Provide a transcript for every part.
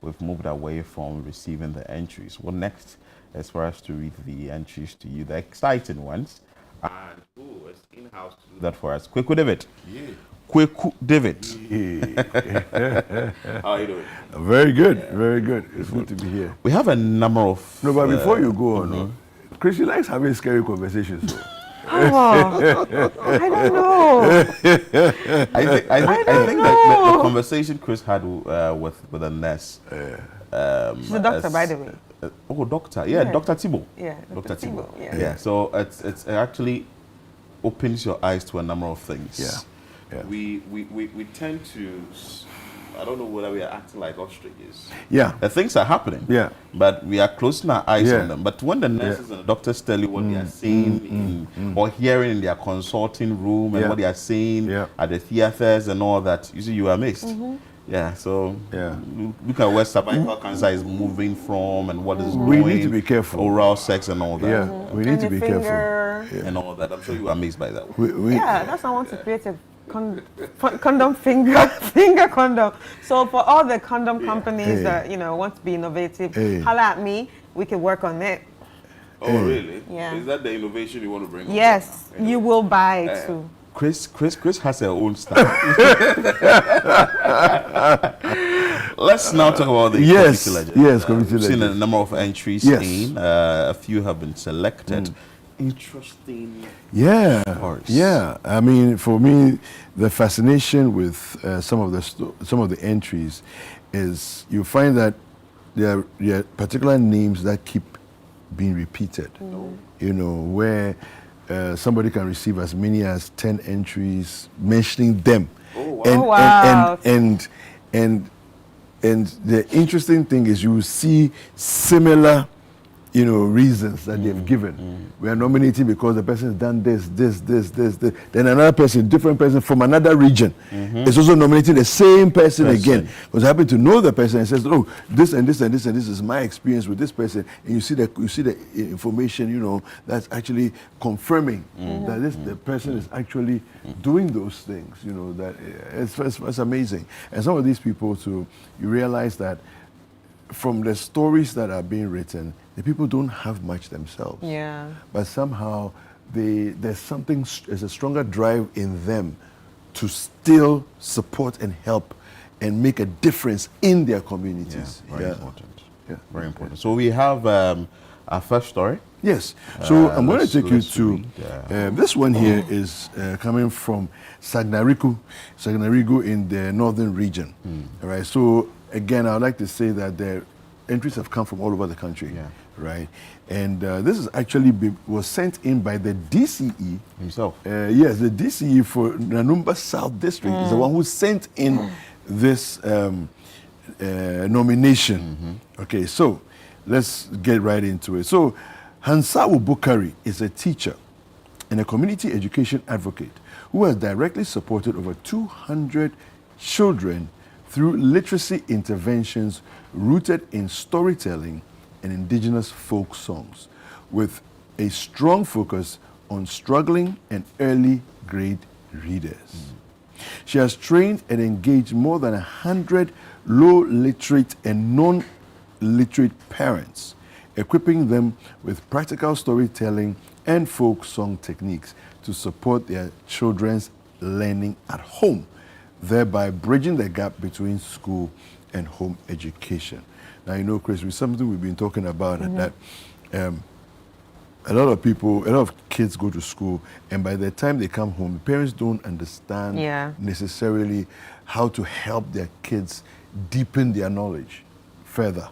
we've moved away from receiving the entries. Well, next is for us to read the entries to you, the exciting ones. And it's in-house to do that for us. Kweku David. Yeah. Kweku David. Yeah. How are you doing? Very good, very good. It's good to be here. We have a number of... No, but before you go on, Chris, you likes having scary conversations. So. Oh, I don't know. I think the conversation Chris had with a nurse. She's a doctor, by the way. Doctor. Yeah, Dr. Thibault. Yeah, Dr. Thibault. Yeah. So it actually opens your eyes to a number of things. Yeah. We tend to... I don't know whether we are acting like ostriches. Yeah. The things are happening. Yeah. But we are closing our eyes on them. But when the nurses and the doctors tell you what they are saying or hearing in their consulting room and what they are saying at the theaters and all that, you see, you are amazed. Yeah, so look at where cervical cancer is moving from and what is going. We need to be careful. Oral sex and all that. Yeah, we need to be careful. And all that. I'm sure you are amazed by that. That's why I want to create a condom finger condom. So for all the condom companies that want to be innovative, holla at me. We can work on it. Oh really? Yeah. Is that the innovation you want to bring? Yes, you will buy it too. Chris has her own style. Let's now talk about the community legend. Yes, community legend. We've seen a number of entries in. A few have been selected. Interesting. Yeah. I mean, for me, the fascination with some of the entries is you find that there are particular names that keep being repeated. Where somebody can receive as many as 10 entries mentioning them. And the interesting thing is you see similar reasons that they've given. We are nominating because the person has done this. Then another person, different person from another region is also nominating the same person again. Because I happen to know the person and says, oh, this and this and this and this is my experience with this person. And you see the information, that's actually confirming that the person is actually doing those things. That it's amazing. And some of these people too, you realize that from the stories that are being written, the people don't have much themselves. Yeah. But somehow there's a stronger drive in them to still support and help and make a difference in their communities. Very important. Yeah. Very important. So we have our first story. Yes. So I'm going to take you to this one here is coming from Sagnarigu in the northern region. All right. So again, I would like to say that the entries have come from all over the country. Right, and this is actually was sent in by the DCE himself. Yes, the DCE for Nanumba South District is the one who sent in this nomination. Okay, so let's get right into it. So Hansawu Bukari is a teacher and a community education advocate who has directly supported over 200 children through literacy interventions rooted in storytelling and indigenous folk songs, with a strong focus on struggling and early grade readers. She has trained and engaged more than 100 low literate and non-literate parents, equipping them with practical storytelling and folk song techniques to support their children's learning at home, thereby bridging the gap between school and home education. Now, Chris, with something we've been talking about that a lot of kids go to school, and by the time they come home, parents don't understand necessarily how to help their kids deepen their knowledge further.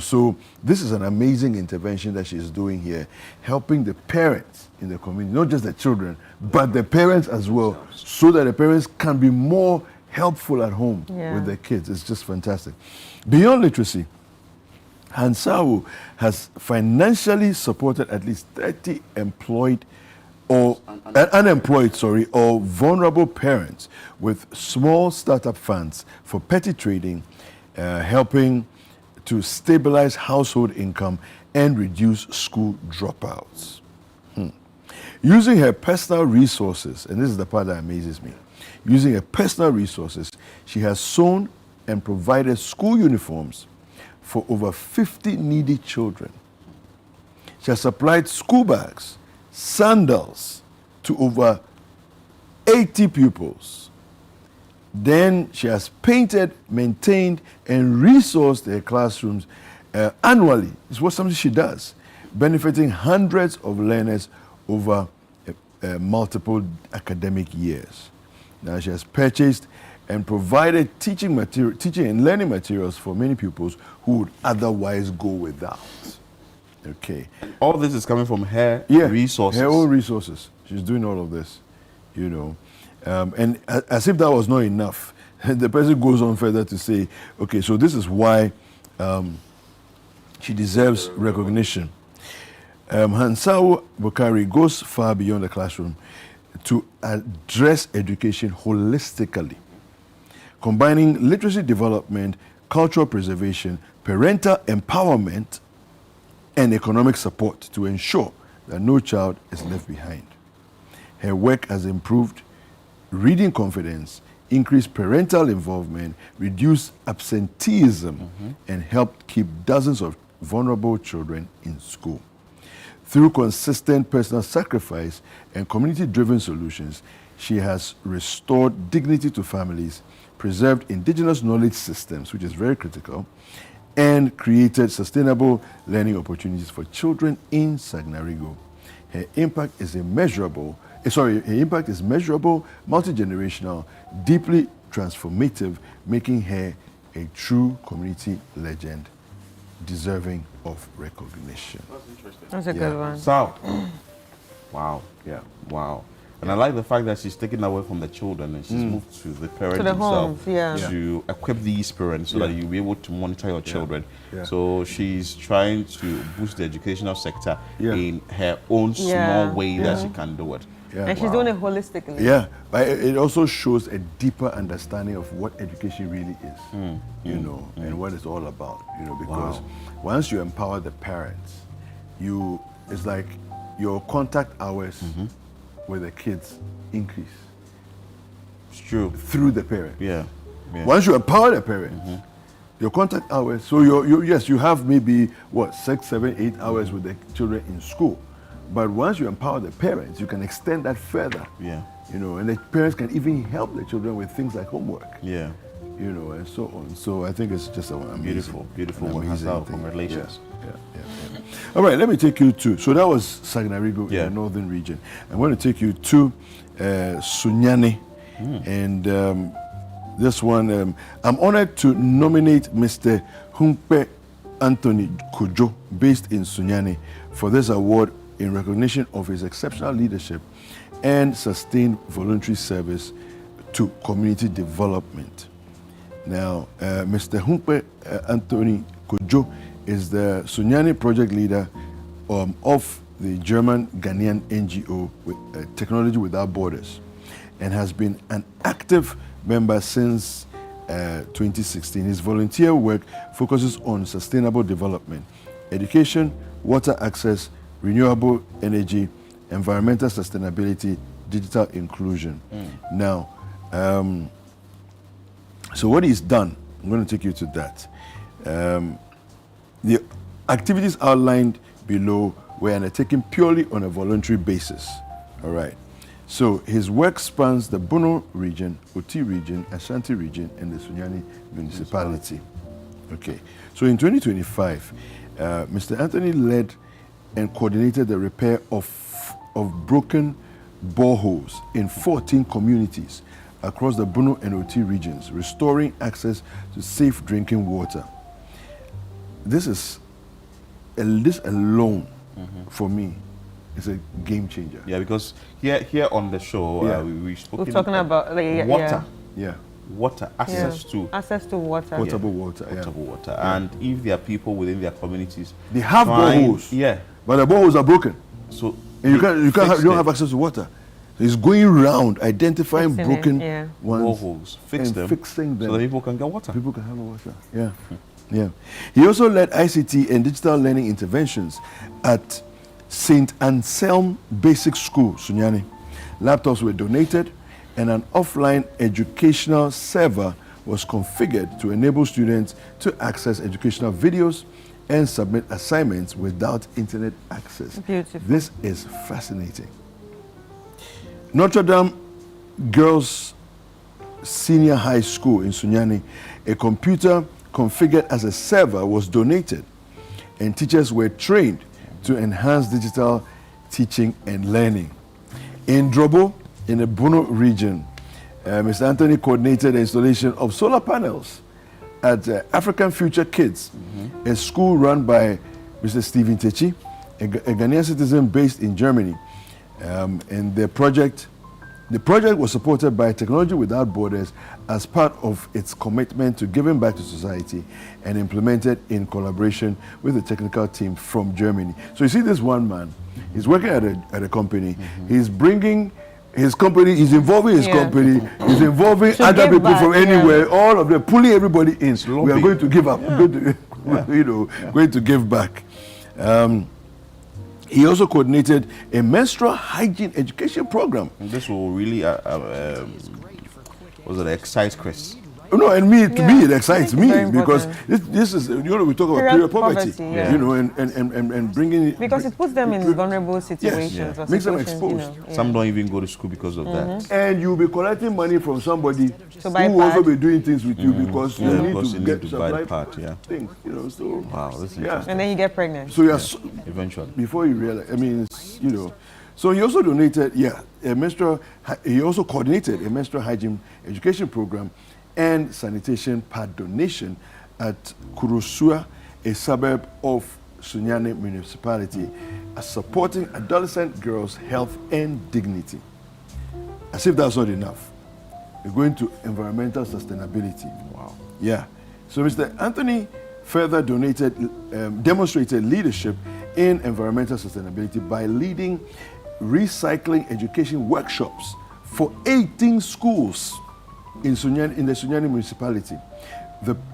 So this is an amazing intervention that she's doing here, helping the parents in the community, not just the children, but the parents as well, so that the parents can be more helpful at home with their kids. It's just fantastic. Beyond literacy, Hansawu has financially supported at least 30 unemployed or vulnerable parents with small startup funds for petty trading, helping to stabilize household income and reduce school dropouts. Using her personal resources, and this is the part that amazes me, using her personal resources, she has sewn and provided school uniforms for over 50 needy children. She has supplied school bags, sandals to over 80 pupils. Then she has painted, maintained, and resourced her classrooms annually. It's something she does, benefiting hundreds of learners over multiple academic years. Now she has purchased and provided teaching and learning materials for many pupils who would otherwise go without. Okay. All this is coming from her resources. Her own resources. She's doing all of this, you know. And as if that was not enough, the person goes on further to say, okay, so this is why she deserves recognition. Hansawu Bukari goes far beyond the classroom to address education holistically, combining literacy development, cultural preservation, parental empowerment, and economic support to ensure that no child is left behind. Her work has improved reading confidence, increased parental involvement, reduced absenteeism, and helped keep dozens of vulnerable children in school. Through consistent personal sacrifice and community-driven solutions, she has restored dignity to families, preserved indigenous knowledge systems, which is very critical, and created sustainable learning opportunities for children in Sagnarigo. Her impact is measurable, multi-generational, deeply transformative, making her a true community legend, deserving of recognition. That's interesting. That's a good one. So, wow. Yeah. Wow. And I like the fact that she's taken away from the children and she's moved to the parents themselves to equip these parents so that you'll be able to monitor your children. Yeah. So she's trying to boost the educational sector in her own small way that she can do it. Yeah. And she's doing it holistically. Yeah, but it also shows a deeper understanding of what education really is, you know, and what it's all about, you know, because once you empower the parents, it's like your contact hours with the kids increase. It's true. Through the parents. Yeah. Once you empower the parents, your contact hours, so you have maybe, 6, 7, 8 hours with the children in school. But once you empower the parents, you can extend that further. Yeah. You know, and the parents can even help the children with things like homework. Yeah. You know, and so on. So I think it's just amazing. Beautiful work. Congratulations. Yeah. All right, let me take you to, so that was Sagnarigo in the northern region. I'm going to take you to Sunyani. And this one, I'm honored to nominate Mr. Humpe Anthony Kojo, based in Sunyani, for this award in recognition of his exceptional leadership and sustained voluntary service to community development. Now, Mr. Humpe Anthony Kojo is the Sunyani project leader of the German-Ghanaian NGO Technology Without Borders, and has been an active member since 2016. His volunteer work focuses on sustainable development, education, water access, renewable energy, environmental sustainability, digital inclusion. Now, so what he's done, I'm going to take you to that. The activities outlined below were undertaken purely on a voluntary basis. All right. So his work spans the Bono region, Oti region, Ashanti region, and the Sunyani municipality. Okay. So in 2025, Mr. Anthony led and coordinated the repair of broken boreholes in 14 communities across the Bono and Oti regions, restoring access to safe drinking water. This alone, for me, is a game changer. Yeah, because here on the show, we're talking about water. Yeah. Water, access to water. Potable water. Potable water. And if there are people within their communities, they have boreholes. Yeah. But the boreholes are broken. So and you don't have access to water. So he's going around identifying broken ones, boreholes, fixing them, so that people can get water. People can have water. Yeah. Yeah. He also led ICT and digital learning interventions at St. Anselm Basic School, Sunyani. Laptops were donated and an offline educational server was configured to enable students to access educational videos and submit assignments without internet access. Beautiful. This is fascinating. Notre Dame Girls Senior High School in Sunyani, a computer configured as a server was donated, and teachers were trained to enhance digital teaching and learning. In Drobo, in the Bono region, Mr. Anthony coordinated the installation of solar panels at African Future Kids, a school run by Mr. Stephen Techi, a Ghanaian citizen based in Germany. And the project was supported by Technology Without Borders as part of its commitment to giving back to society and implemented in collaboration with the technical team from Germany. So you see this one man, he's working at a company, he's bringing his company, he's involving his company, he's involving other people back, from anywhere, all of them, pulling everybody in. We are going to give up, going to give back. He also coordinated a menstrual hygiene education program. And this will really excite Chris. No, and to me it excites me because this is, we talk about period poverty, and bringing it, because it puts them in vulnerable situations. Yes, or makes them exposed. Some don't even go to school because of that. And you'll be collecting money from somebody who will also be doing things with you because you need to buy part, things, so wow, this is interesting. And then you get pregnant. So eventually, before you realize, so he also donated, he also coordinated a menstrual hygiene education program and sanitation pad donation at Kurosua, a suburb of Sunyani municipality, supporting adolescent girls' health and dignity. As if that's not enough, we're going to environmental sustainability. Wow. Yeah. So Mr. Anthony further demonstrated leadership in environmental sustainability by leading recycling education workshops for 18 schools in the Sunyani municipality.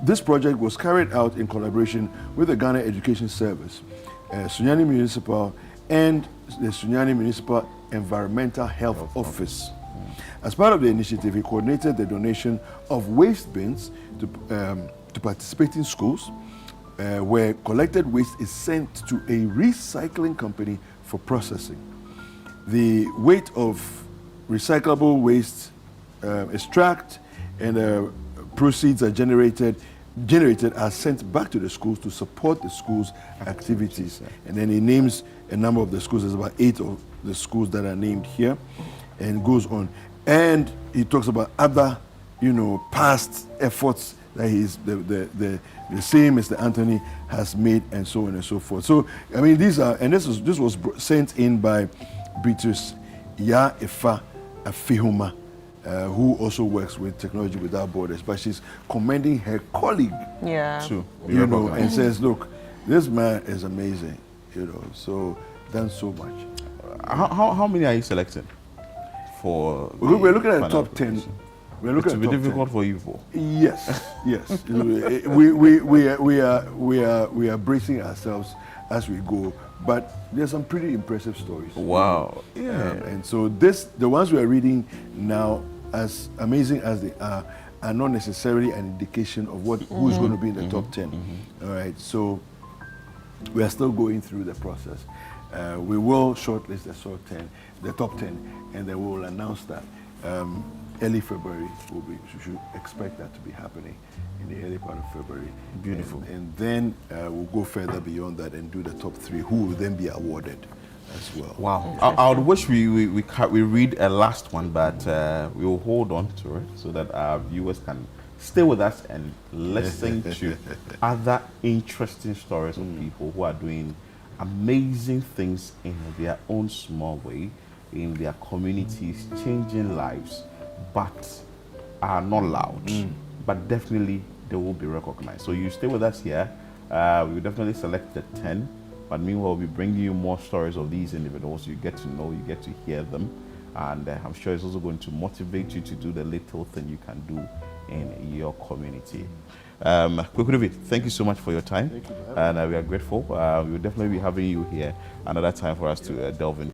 This project was carried out in collaboration with the Ghana Education Service, Sunyani Municipal, and the Sunyani Municipal Environmental Health Office. As part of the initiative, he coordinated the donation of waste bins to participating schools, where collected waste is sent to a recycling company for processing. The weight of recyclable waste is tracked, and proceeds are generated are sent back to the schools to support the schools' activities. And then he names a number of the schools. There's about 8 of the schools that are named here, and goes on. And he talks about other, past efforts that the same Mr. Anthony has made, and so on and so forth. So, I mean, this was sent in by Beatrice Ya Efa Afihuma, who also works with Technology Without Borders, but she's commending her colleague too, and says, look, this man is amazing, so done so much. How many are you selecting for? We're looking at the top 10. We're looking at the top 10. It will be difficult for you for. Yes. we are bracing ourselves as we go, but there's some pretty impressive stories. Wow. And so the ones we are reading now, as amazing as they are not necessarily an indication of who's going to be in the top 10. All right, so we are still going through the process. We will shortlist the top 10, and then we will announce that early February. We should expect that to be happening in the early part of February. Beautiful. And then we'll go further beyond that and do the top 3, who will then be awarded as well. Wow. I would wish we read a last one, but we will hold on to it so that our viewers can stay with us and listen to other interesting stories of people who are doing amazing things in their own small way, in their communities, changing lives, but are not loud. But definitely they will be recognized. So you stay with us here. We will definitely select the 10. But meanwhile, we'll be bringing you more stories of these individuals. You get to know, you get to hear them. And I'm sure it's also going to motivate you to do the little thing you can do in your community. Kwekuruvi, thank you so much for your time. Thank you, and we are grateful. We will definitely be having you here another time for us to delve into